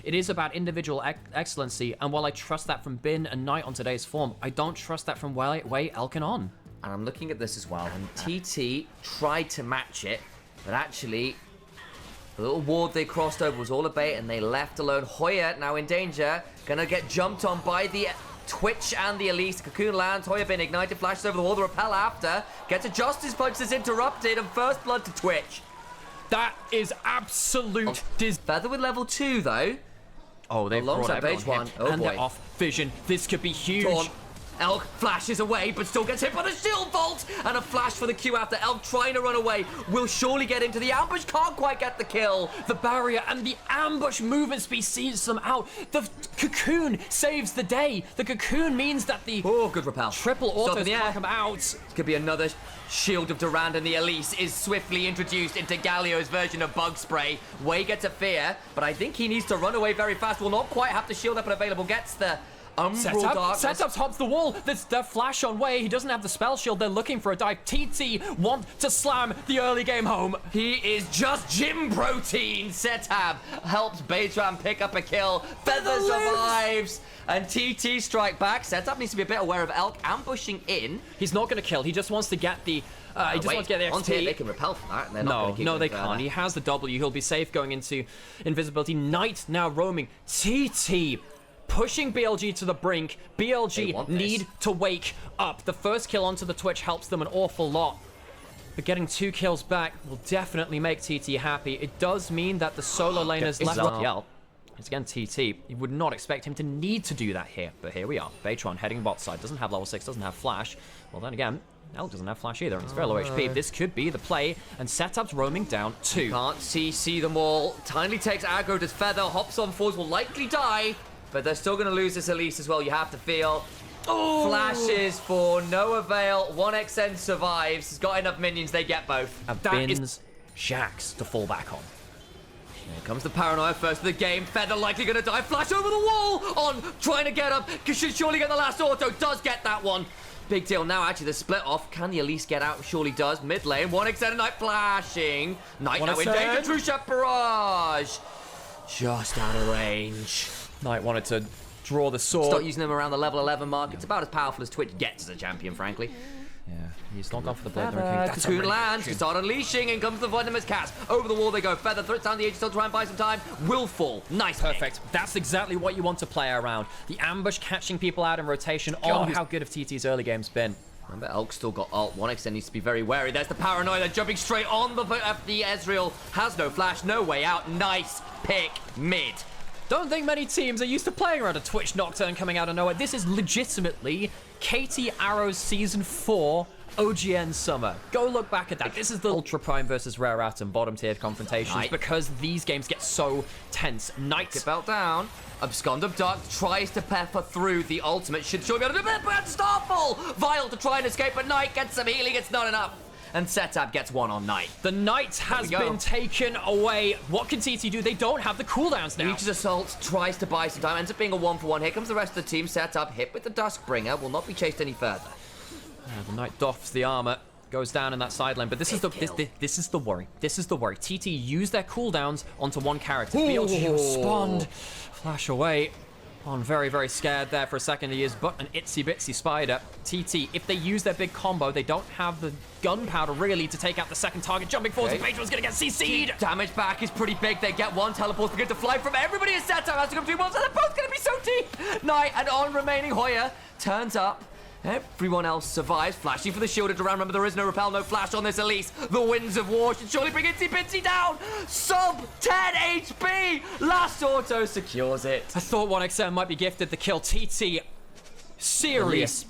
It is about individual excellency, and while I trust that from Bin and Knight on today's form, I don't trust that from Wei, Elk, and On. And I'm looking at this as well, and TT tried to match it, but actually, the little ward they crossed over was all a bait, and they left alone. Hoya now in danger, gonna get jumped on by the Twitch and the Elise. Cocoon lands, Hoya being ignited, flashes over the wall, the repel after, gets a Justice Punch that's interrupted, and first blood to Twitch. That is absolute Feather with level 2, though. Oh, they've brought page 1. Oh, and boy. they're off vision. This could be huge. Taunt. Elk flashes away, but still gets hit by the shield vault, and a flash for the Q after. Elk trying to run away, will surely get into the ambush, can't quite get the kill. The barrier and the ambush movement speed sees them out. The cocoon saves the day. The cocoon means that the good repel. Triple autos can't come out. This could be another shield of Durand, and the Elise is swiftly introduced into Galio's version of Bug Spray. Wei gets a fear, but I think he needs to run away very fast. Will not quite have the shield up and available. Gets the Setup tops the wall. There's the flash on Wei. He doesn't have the spell shield. They're looking for a dive. TT want to slam the early game home. He is just gym protein. Setab helps Beitran pick up a kill. Feather survives. And TT strike back. Setup needs to be a bit aware of Elk ambushing in. He's not going to kill. He just wants to get the he just wants to get the XP. On tier, they can repel from that. And they're not no, they can't. He has the W. He'll be safe going into invisibility. Knight now roaming. TT pushing BLG to the brink. BLG need to wake up. The first kill onto the Twitch helps them an awful lot. But getting 2 kills back will definitely make TT happy. It does mean that the solo laners left LPL. It's again TT. You would not expect him to need to do that here. But here we are. Baytron heading bot side. Doesn't have level 6, doesn't have flash. Well then again, Elk doesn't have flash either. It's very low HP. This could be the play. And Setup's roaming down 2. Can't CC them all. Timely takes aggro. Does Feather. Hops on fours. Will likely die. But they're still going to lose this Elise as well, you have to feel. Flashes for no avail. 1xN survives. He's got enough minions, they get both. That is Jax to fall back on. Here comes the paranoia first of the game. Feather likely going to die. Flash over the wall. On, trying to get up. Should surely get the last auto. Does get that one. Big deal now, actually, the split off. Can the Elise get out? Surely does. Mid lane, 1xN Knight flashing. Knight now in danger. True Shot Barrage. Just out of range. Knight wanted to draw the sword. Start using them around the level 11 mark. It's about as powerful as Twitch gets as a champion, frankly. Yeah, he's not gone for the Blade. Cocoon lands to start unleashing, and comes the venomous cast. Over the wall they go. Feather threats down the edge, still try and buy some time. Will fall. Nice. Perfect. That's exactly what you want to play around. The ambush catching people out in rotation. Oh, how good have TT's early games been. Remember, Elk still got ult. 1xN needs to be very wary. There's the paranoia. They're jumping straight on the Ezreal. Has no flash, no way out. Nice pick mid. Don't think many teams are used to playing around a Twitch Nocturne coming out of nowhere. This is legitimately KT Arrows Season 4 OGN Summer. Go look back at that. This is the Ultra Prime versus Rare Atom bottom tier confrontations because these games get so tense. Knight belt down. Abscond Abduct tries to pepper through the ultimate. Should surely be able to do it, but Starfall! Vile to try and escape, but Knight gets some healing. It's not enough. And Setup gets one on Knight. The Knight has been taken away. What can TT do? They don't have the cooldowns now. Reaches Assault, tries to buy some time, ends up being a 1-for-1. Here comes the rest of the team. Setup, hit with the Duskbringer, will not be chased any further. The Knight doffs the armor, goes down in that side lane, but this is the worry. This is the worry. TT use their cooldowns onto one character. BLG respond, flash away. On very, very scared there for a second. He is but an itsy-bitsy spider. TT, if they use their big combo, they don't have the gunpowder really to take out the second target. Jumping forward, Patron's gonna get CC'd. Damage back is pretty big. They get one teleport to get to fly from everybody. Is set up, has to come 2 months, and they're both gonna be so deep. Knight and on remaining Hoya turns up. Everyone else survives. Flashing for the shield of Duran. Remember, there is no repel, no flash on this Elise. The Winds of War should surely bring Itsy Bitsy down. Sub 10 HP. Last auto secures it. I thought 1xN might be gifted the kill. TT, serious.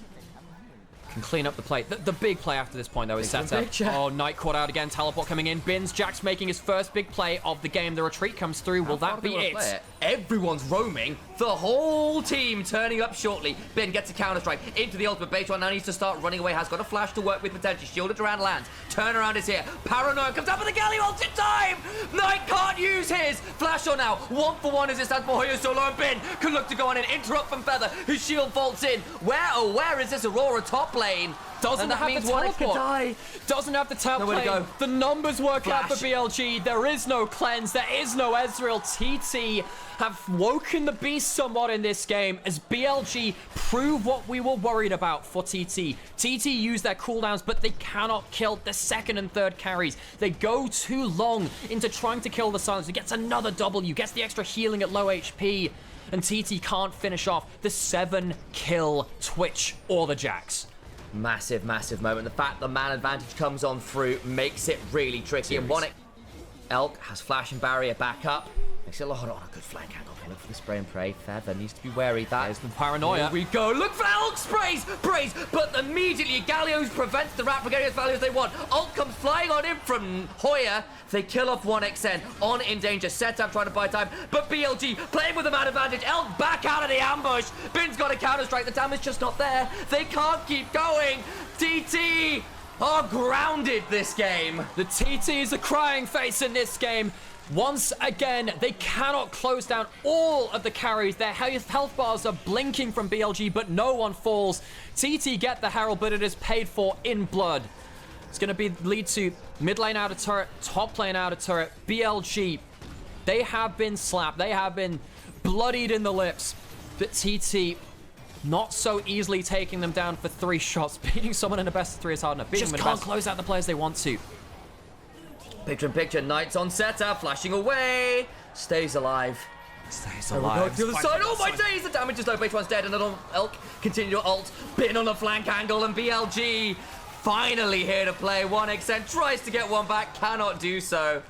Can clean up the play. The big play after this point, though, is set up. Oh, Knight caught out again. Teleport coming in. Bins, Jax making his first big play of the game. The retreat comes through. Will that be it? Everyone's roaming. The whole team turning up shortly. Bin gets a counter-strike into the ultimate. Baytron now needs to start running away. Has got a flash to work with potentially. Shielded around lands. Turnaround is here. Paranoia comes up with the galley ult in time. Knight can't use his. Flash on now. 1-for-1 as it stands for Hoya solo, and Bin can look to go on and interrupt from Feather, whose shield vaults in. Where is this Aurora top lane. Doesn't have the teleport. Doesn't have the tap Nowhere to plane. go. The numbers work out for Flash. BLG. There is no cleanse. There is no Ezreal. TT have woken the beast somewhat in this game as BLG prove what we were worried about for TT. TT use their cooldowns, but they cannot kill the second and third carries. They go too long into trying to kill the Silencer. Gets another W, gets the extra healing at low HP, and TT can't finish off the 7-kill Twitch or the Jax. Massive, massive moment. The fact the man advantage comes on through makes it really tricky. And one Elk has flash and barrier back up. Makes it a good flank angle. Look for the spray and pray. Feather needs to be wary. There's the paranoia. Here we go. Look for Elk sprays, but immediately Galio's prevents the rat from getting as value as they want. Ult comes flying on in from Hoya. They kill off 1xN on in danger. Setup trying to buy time, but BLG playing with the man advantage. Elk back out of the ambush. Bin's got a counter strike. The damage just not there. They can't keep going. TT are grounded this game. The TT is a crying face in this game. Once again, they cannot close down all of the carries. Their health bars are blinking from BLG, but no one falls. TT get the Herald, but it is paid for in blood. It's going to lead to mid lane out of turret, top lane out of turret. BLG, they have been slapped. They have been bloodied in the lips. But TT, not so easily taking them down for 3 shots. Beating someone in a best of 3 is hard enough. Just can't close out the players they want to. Picture in picture, Knight's on setup, flashing away, stays alive. Stays alive. To the other side. Oh my days, the damage is low. Base one's dead, and little Elk continue to ult. Bin on the flank angle, and BLG finally here to play. 1xN tries to get one back, cannot do so.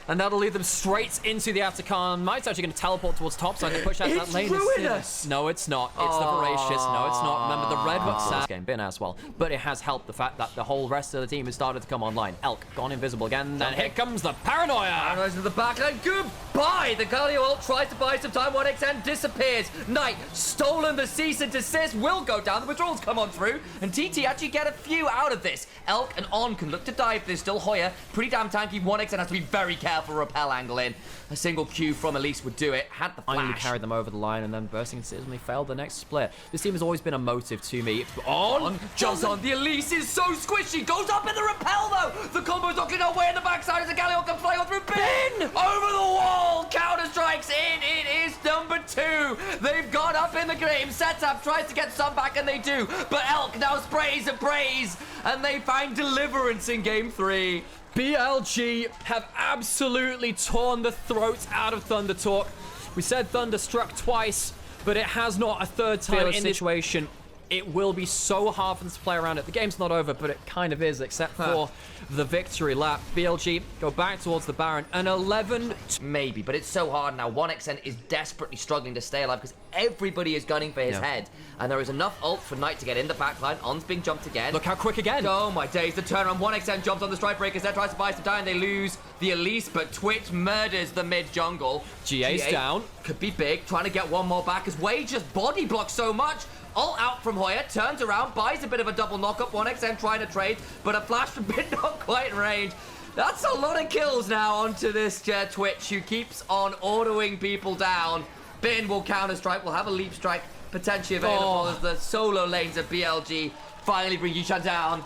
And that'll lead them straight into the Atacon. Might's actually going to teleport towards top side to push out that lane. Ruinous. No, it's not. It's the Voracious. No, it's not. Remember, the red was this game been as well. But it has helped the fact that the whole rest of the team has started to come online. Elk gone invisible again. And here comes the Paranoia. Paranoia's to the back line. Goodbye. The Galio ult tries to buy some time. 1xN disappears. Knight stolen the cease and desist. Will go down. The withdrawals come on through. And TT actually get a few out of this. Elk and On can look to dive. There's still Hoya. Pretty damn tanky. 1xN has to be very careful. Rappel angle in. A single Q from Elise would do it. Had the flash. Finally carried them over the line and then bursting into Ismail failed the next split. This team has always been a motive to me. On jumps on. The Elise is so squishy. Goes up in the rappel though. The combo's not getting away in the backside as the Galio comes flying on through. Bin over the wall. Counter strikes in. It is number 2. They've gone up in the game. Setup tries to get some back and they do. But Elk now sprays and prays and they find deliverance in game 3. BLG have absolutely torn the throat out of Thunder Talk. We said Thunder struck twice, but it has not a third time in this situation. It will be so hard for them to play around it. The game's not over, but it kind of is, except for the victory lap. BLG go back towards the Baron. An 11... Maybe, but it's so hard now. 1xN is desperately struggling to stay alive because everybody is gunning for his head. And there is enough ult for Knight to get in the backline. On's being jumped again. Look how quick again. Oh my days, the turnaround. 1xN jumps on the strike breakers. There tries to buy some time. They lose the Elise, but Twitch murders the mid jungle. GA's down. Could be big. Trying to get one more back as Wade just body blocks so much. Ult out from Hoya, turns around, buys a bit of a double knock-up. 1xN trying to trade, but a flash from Bin not quite in range. That's a lot of kills now onto this Twitch, who keeps on autoing people down. Bin will counter-strike, will have a leap strike potentially available as the solo lanes of BLG finally bring Yishan down.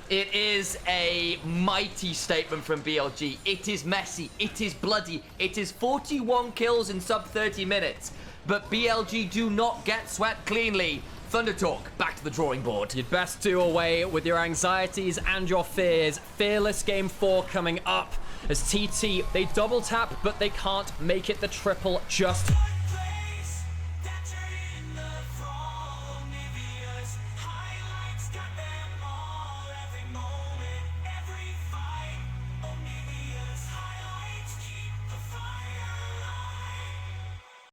It is a mighty statement from BLG. It is messy, it is bloody, it is 41 kills in sub 30 minutes. But BLG do not get swept cleanly. Thunder Talk, back to the drawing board. You'd best do away with your anxieties and your fears. Fearless Game 4 coming up as TT, they double tap, but they can't make it the triple just